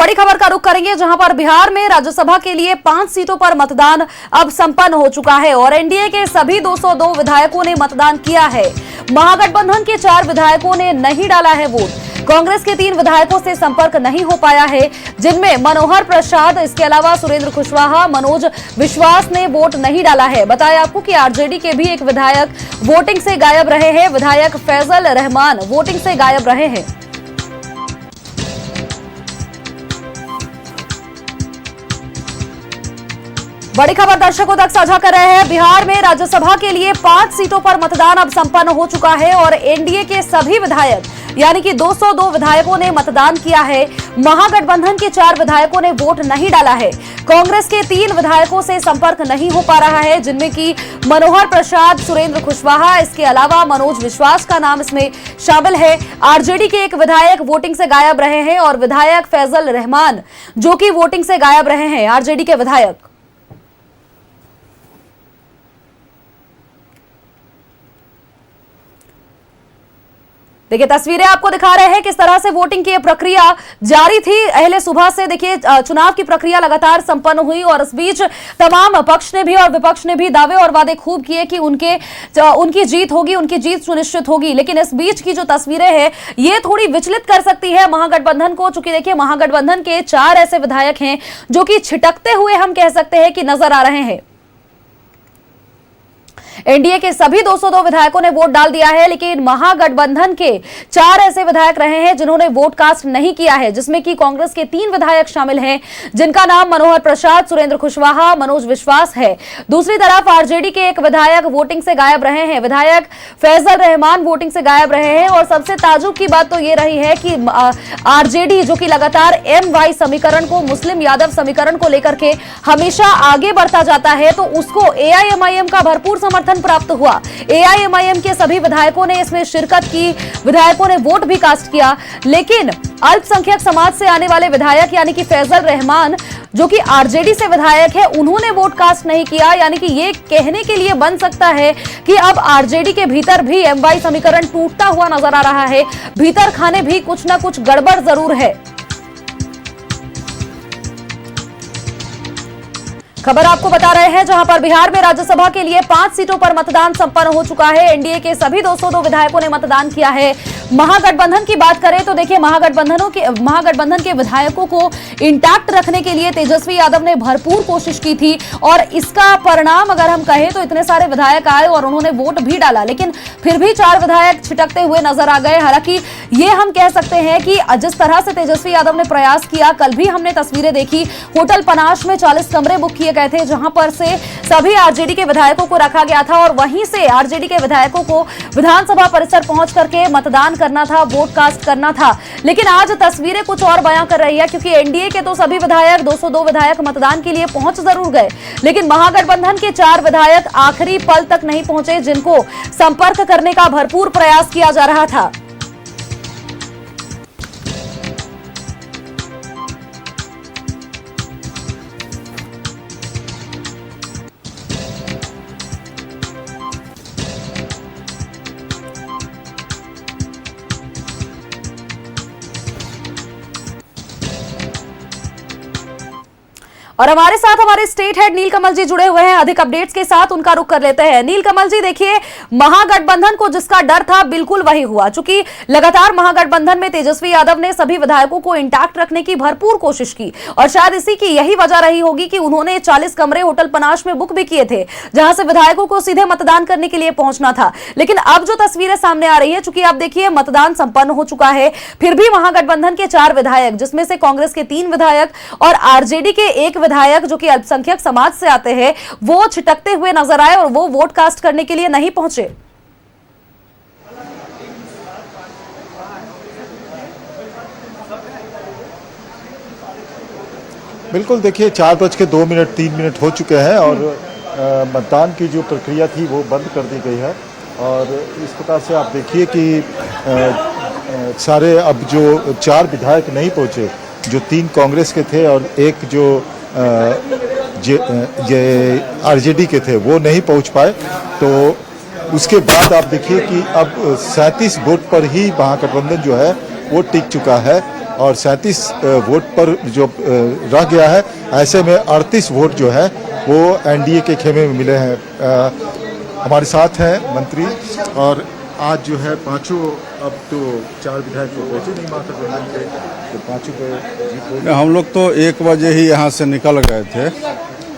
बड़ी खबर का रुख करेंगे, जहां पर बिहार में राज्यसभा के लिए 5 सीटों पर मतदान अब संपन्न हो चुका है और एनडीए के सभी 202 विधायकों ने मतदान किया है। महागठबंधन के 4 विधायकों ने नहीं डाला है वोट। कांग्रेस के 3 विधायकों से संपर्क नहीं हो पाया है, जिनमें मनोहर प्रसाद, इसके अलावा सुरेंद्र कुशवाहा, मनोज विश्वास ने वोट नहीं डाला है। बताया आपको कि आरजेडी के भी एक विधायक वोटिंग से गायब रहे हैं। विधायक फैजल रहमान वोटिंग से गायब रहे हैं। बड़ी खबर दर्शकों तक साझा कर रहे हैं। बिहार में राज्यसभा के लिए 5 सीटों पर मतदान अब संपन्न हो चुका है और एनडीए के सभी विधायक यानी कि 202 विधायकों ने मतदान किया है। महागठबंधन के 4 विधायकों ने वोट नहीं डाला है। कांग्रेस के 3 विधायकों से संपर्क नहीं हो पा रहा है, जिनमें कि मनोहर प्रसाद, सुरेंद्र कुशवाहा, इसके अलावा मनोज विश्वास का नाम इसमें शामिल है। आरजेडी के एक विधायक वोटिंग से गायब रहे हैं और विधायक फैजल रहमान जो कि वोटिंग से गायब रहे हैं, आरजेडी के विधायक। देखिए तस्वीरें आपको दिखा रहे हैं किस तरह से वोटिंग की प्रक्रिया जारी थी। अहले सुबह से देखिए चुनाव की प्रक्रिया लगातार संपन्न हुई और इस बीच तमाम पक्ष ने भी और विपक्ष ने भी दावे और वादे खूब किए कि उनकी जीत होगी, उनकी जीत सुनिश्चित होगी। लेकिन इस बीच की जो तस्वीरें हैं ये थोड़ी विचलित कर सकती है महागठबंधन को, चूंकि देखिए महागठबंधन के 4 ऐसे विधायक हैं जो कि छिटकते हुए हम कह सकते हैं कि नजर आ रहे हैं। एनडीए के सभी 202 विधायकों ने वोट डाल दिया है, लेकिन महागठबंधन के 4 ऐसे विधायक रहे हैं जिन्होंने वोट कास्ट नहीं किया है, जिसमें कि कांग्रेस के 3 विधायक शामिल हैं, जिनका नाम मनोहर प्रसाद, सुरेंद्र कुशवाहा, मनोज विश्वास है। दूसरी तरफ आरजेडी के एक विधायक वोटिंग से गायब रहे हैं, विधायक फैजल रहमान वोटिंग से गायब रहे हैं। और सबसे ताजुब की बात तो ये रही है कि आरजेडी जो कि लगातार एमवाई समीकरण को, मुस्लिम यादव समीकरण को लेकर के हमेशा आगे बढ़ता जाता है, तो उसको एआईएमआईएम का भरपूर समर्थन प्राप्त हुआ। एआईएमआईएम के सभी विधायकों ने इसमें शिरकत की, विधायकों ने वोट भी कास्ट किया। लेकिन अल्पसंख्यक समाज से आने वाले विधायक यानी कि फैजल रहमान जो कि आरजेडी से विधायक है, उन्होंने वोट कास्ट नहीं किया। यानी कि ये कहने के लिए बन सकता है कि अब आरजेडी के भीतर भी एमवाई समीकरण टूटता हुआ नजर आ रहा है। भीतर खाने भी कुछ ना कुछ गड़बड़ जरूर है। खबर आपको बता रहे हैं, जहां पर बिहार में राज्यसभा के लिए 5 सीटों पर मतदान संपन्न हो चुका है। एनडीए के सभी 202 विधायकों ने मतदान किया है। महागठबंधन की बात करें तो देखिए महागठबंधन के विधायकों को इंटैक्ट रखने के लिए तेजस्वी यादव ने भरपूर कोशिश की थी और इसका परिणाम अगर हम कहें तो इतने सारे विधायक आए और उन्होंने वोट भी डाला, लेकिन फिर भी 4 विधायक छिटकते हुए नजर आ गए। हालांकि ये हम कह सकते हैं कि जिस तरह से तेजस्वी यादव ने प्रयास किया, कल भी हमने तस्वीरें देखी, होटल पनाश में 40 कमरे बुक किए गए थे, जहां पर से सभी आरजेडी के विधायकों को रखा गया था और वहीं से आरजेडी के विधायकों को विधानसभा परिसर पहुंच करके मतदान करना था, वोट कास्ट करना था। लेकिन आज तस्वीरें कुछ और बयां कर रही है, क्योंकि एनडीए के तो सभी विधायक 202 विधायक मतदान के लिए पहुंच जरूर गए, लेकिन महागठबंधन के 4 विधायक आखिरी पल तक नहीं पहुंचे, जिनको संपर्क करने का भरपूर प्रयास किया जा रहा था। और हमारे साथ हमारे स्टेट हेड नीलकमल जी जुड़े हुए हैं। अधिक अपडेट्स के साथ उनका रुख कर लेते हैं। नीलकमल जी, देखिए महागठबंधन को जिसका डर था बिल्कुल वही हुआ, चूंकि लगातार महागठबंधन में तेजस्वी यादव ने सभी विधायकों को इंटैक्ट रखने की भरपूर कोशिश की और शायद इसी की यही वजह रही होगी कि उन्होंने 40 कमरे होटल पनाश में बुक भी किए थे, जहां से विधायकों को सीधे मतदान करने के लिए पहुंचना था। लेकिन अब जो तस्वीरें सामने आ रही है, चूंकि आप देखिए मतदान संपन्न हो चुका है, फिर भी महागठबंधन के 4 विधायक, जिसमें से कांग्रेस के 3 विधायक और आरजेडी के एक विधायक जो कि अल्पसंख्यक समाज से आते हैं, वो छिटकते हुए नजर आए और वो वोट कास्ट करने के लिए नहीं पहुंचे। बिल्कुल, देखिए 4:02 3 मिनट हो चुके हैं और मतदान की जो प्रक्रिया थी वो बंद कर दी गई है। और इस प्रकार से आप देखिए कि सारे अब जो 4 विधायक नहीं पहुंचे, जो 3 कांग्रेस के थे और एक जो आरजेडी के थे, वो नहीं पहुंच पाए। तो उसके बाद आप देखिए कि अब 37 वोट पर ही महागठबंधन जो है वो टिक चुका है और 37 वोट पर जो रह गया है, ऐसे में 38 वोट जो है वो एनडीए के खेमे में मिले हैं। हमारे साथ हैं मंत्री, और आज जो है पांचों, अब तो 4 विधायक तो पहुंचे नहीं महागठबंधन के, तो पांचों पे जीत हो गई। हम लोग तो 1 बजे ही यहाँ से निकल गए थे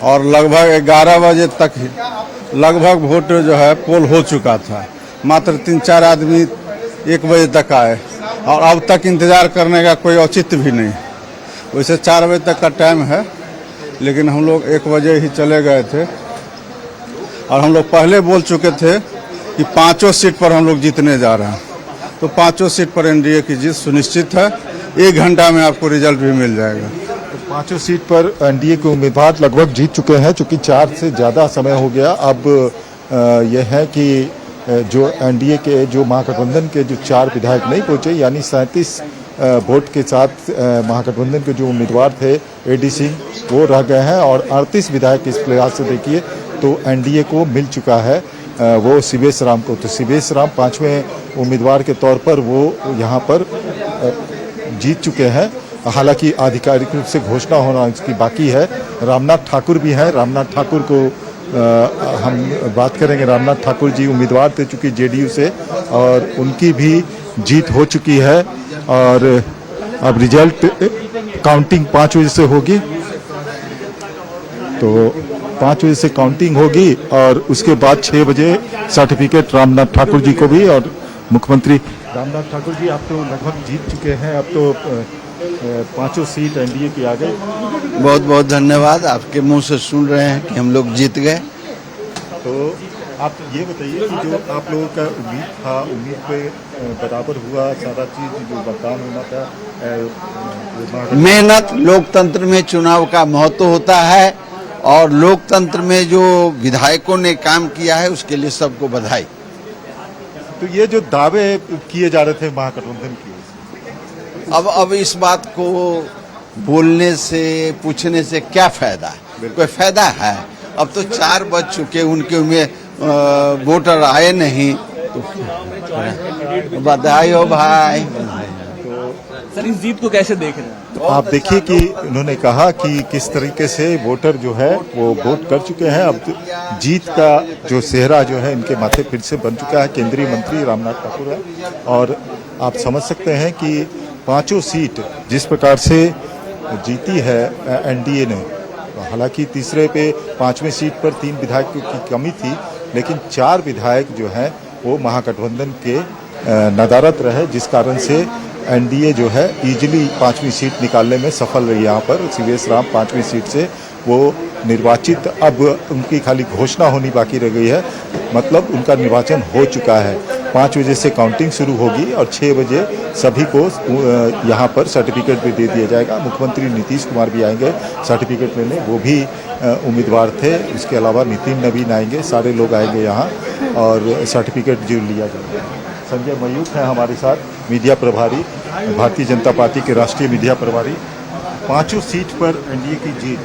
और लगभग 11 बजे तक ही लगभग वोट जो है पोल हो चुका था। मात्र 3-4 आदमी 1 बजे तक आए और अब तक इंतजार करने का कोई औचित्य भी नहीं। वैसे 4 बजे तक का टाइम है, लेकिन हम लोग 1 बजे ही चले गए थे और हम लोग पहले बोल चुके थे कि 5 सीट पर हम लोग जीतने जा रहे हैं। तो 5 सीट पर एनडीए की जीत सुनिश्चित है। 1 घंटा में आपको रिजल्ट भी मिल जाएगा। तो 5 सीट पर एनडीए के उम्मीदवार लगभग जीत चुके हैं, चूंकि 4 से ज़्यादा समय हो गया। अब यह है कि जो एनडीए के, जो महागठबंधन के जो 4 विधायक नहीं पहुंचे, यानी 37 वोट के साथ महागठबंधन के जो उम्मीदवार थे एडी सिंह, वो रह गए हैं। और 38 विधायक इस लिहाज से देखिए तो एनडीए को मिल चुका है वो शिवेश राम को। तो शिवेश राम 5वें उम्मीदवार के तौर पर वो यहाँ पर जीत चुके हैं। हालांकि आधिकारिक रूप से घोषणा होना इसकी बाकी है। रामनाथ ठाकुर भी हैं। रामनाथ ठाकुर को हम बात करेंगे। रामनाथ ठाकुर जी उम्मीदवार थे चूँकि जेडीयू से, और उनकी भी जीत हो चुकी है। और अब रिजल्ट काउंटिंग 5 बजे से होगी, तो 5 बजे से काउंटिंग होगी और उसके बाद 6 बजे सर्टिफिकेट रामनाथ ठाकुर जी को भी। और मुख्यमंत्री रामनाथ ठाकुर जी, आप तो लगभग जीत चुके हैं, अब तो 5 सीट एनडीए की आ गई। बहुत बहुत धन्यवाद। आपके मुंह से सुन रहे हैं कि हम लोग जीत गए। तो आप ये बताइए कि जो आप लोगों का उम्मीद था, उम्मीद पे बराबर हुआ सारा चीज, जो मतदान होना था? मेहनत, लोकतंत्र में चुनाव का महत्व होता है और लोकतंत्र में जो विधायकों ने काम किया है उसके लिए सबको बधाई। तो ये जो दावे किए जा रहे थे महागठबंधन की, अब इस बात को बोलने से, पूछने से क्या फायदा है? कोई फायदा है? अब तो 4 बज चुके, उनके में वोटर आए नहीं, तो बधाई हो भाई। सर, इस जीत को कैसे देख रहे हैं? तो आप देखिए कि उन्होंने कहा कि किस तरीके से वोटर जो है वो वोट कर चुके हैं। अब जीत का जो सेहरा जो है इनके माथे फिर से बन चुका है। केंद्रीय मंत्री रामनाथ ठाकुर है, और आप समझ सकते हैं कि 5 सीट जिस प्रकार से जीती है एनडीए ने। हालांकि तीसरे पे 5वें सीट पर 3 विधायकों की कमी थी, लेकिन 4 विधायक जो हैं वो महागठबंधन के नदारत रहे, जिस कारण से एनडीए जो है इजीली 5वीं सीट निकालने में सफल रही। यहाँ पर शिवेश राम 5वीं सीट से वो निर्वाचित, अब उनकी खाली घोषणा होनी बाकी रह गई है, मतलब उनका निर्वाचन हो चुका है। 5 बजे से काउंटिंग शुरू होगी और 6 बजे सभी को यहाँ पर सर्टिफिकेट भी दे दिया जाएगा। मुख्यमंत्री नीतीश कुमार भी आएंगे सर्टिफिकेट लेने, वो भी उम्मीदवार थे। इसके अलावा नितिन नवीन आएंगे, सारे लोग आएंगे यहाँ और सर्टिफिकेट जो लिया जाएगा। संजय मयूख हैं हमारे साथ, मीडिया प्रभारी, भारतीय जनता पार्टी के राष्ट्रीय मीडिया प्रभारी। 5 सीट पर एनडीए की जीत,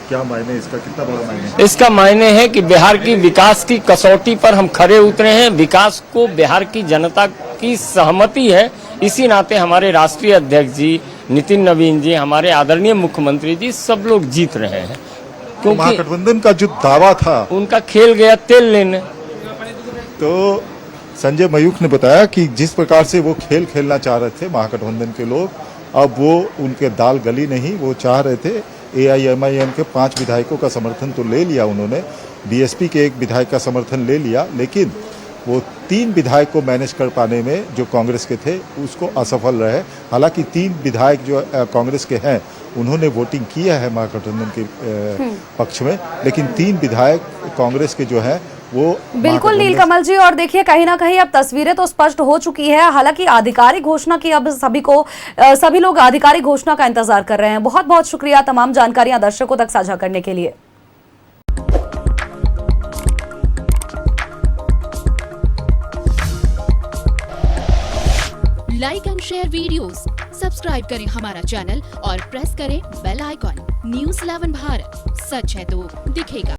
क्या मायने इसका, कितना बड़ा मायने? इसका मायने है कि बिहार की विकास की कसौटी पर हम खरे उतरे हैं। विकास को बिहार की जनता की सहमति है, इसी नाते हमारे राष्ट्रीय अध्यक्ष जी नितिन नवीन जी, हमारे आदरणीय मुख्यमंत्री जी, सब लोग जीत रहे हैं। क्योंकि महागठबंधन का जो दावा था उनका खेल गया तेल लेने। तो संजय मयूख ने बताया कि जिस प्रकार से वो खेल खेलना चाह रहे थे महागठबंधन के लोग, अब वो उनके दाल गली नहीं। वो चाह रहे थे, एआईएमआईएम के 5 विधायकों का समर्थन तो ले लिया उन्होंने, बीएसपी के 1 विधायक का समर्थन ले लिया, लेकिन वो 3 विधायक को मैनेज कर पाने में जो कांग्रेस के थे उसको असफल रहे। हालांकि 3 विधायक जो कांग्रेस के हैं उन्होंने वोटिंग किया है महागठबंधन के पक्ष में, लेकिन 3 विधायक कांग्रेस के जो है वो बिल्कुल नीलकमल जी। और देखिए कहीं ना कहीं अब तस्वीरें तो स्पष्ट हो चुकी है। हालांकि आधिकारिक घोषणा की अब सभी लोग आधिकारिक घोषणा का इंतजार कर रहे हैं। बहुत बहुत शुक्रिया तमाम जानकारियां दर्शकों तक साझा करने के लिए। Like and share videos, subscribe करें हमारा चैनल और प्रेस करें बेल आइकॉन। न्यूज़ 11 भारत, सच है तो दिखेगा।